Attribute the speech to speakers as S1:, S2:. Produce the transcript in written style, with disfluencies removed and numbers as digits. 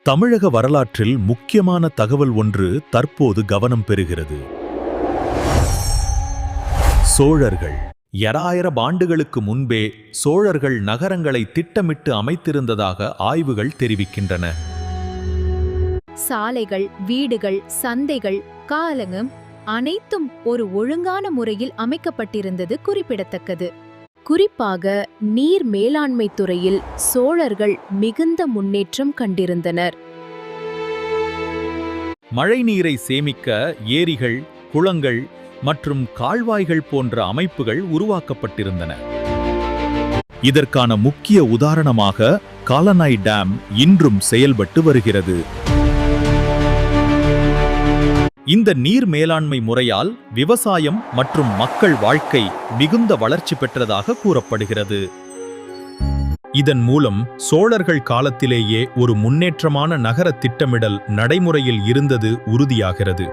S1: தமிழக வரலாற்றில் முக்கியமான தகவல் ஒன்று தற்போது கவனம் பெறுகிறது. சோழர்கள் 2000 ஆண்டுகளுக்கு முன்பே சோழர்கள் நகரங்களை திட்டமிட்டு அமைத்திருந்ததாக ஆய்வுகள் தெரிவிக்கின்றன.
S2: சாலைகள், வீடுகள், சந்தைகள், காலகம் அனைத்தும் ஒரு ஒழுங்கான முறையில் அமைக்கப்பட்டிருந்தது குறிப்பிடத்தக்கது. குறிப்பாக நீர் மேலாண்மை துறையில் சோழர்கள் மிகுந்த முன்னேற்றம் கண்டிருந்தனர்.
S1: மழைநீரை சேமிக்க ஏரிகள், குளங்கள் மற்றும் கால்வாய்கள் போன்ற அமைப்புகள் உருவாக்கப்பட்டிருந்தன. இதற்கான முக்கிய உதாரணமாக காலனாய் டேம் இன்றும் செயல்பட்டு வருகிறது. இந்த நீர் மேலாண்மை முறையால் விவசாயம் மற்றும் மக்கள் வாழ்க்கை மிகுந்த வளர்ச்சி பெற்றதாக கூறப்படுகிறது. இதன் மூலம் சோழர்கள் காலத்திலேயே ஒரு முன்னேற்றமான நகர திட்டமிடல் நடைமுறையில் இருந்தது உறுதியாகிறது.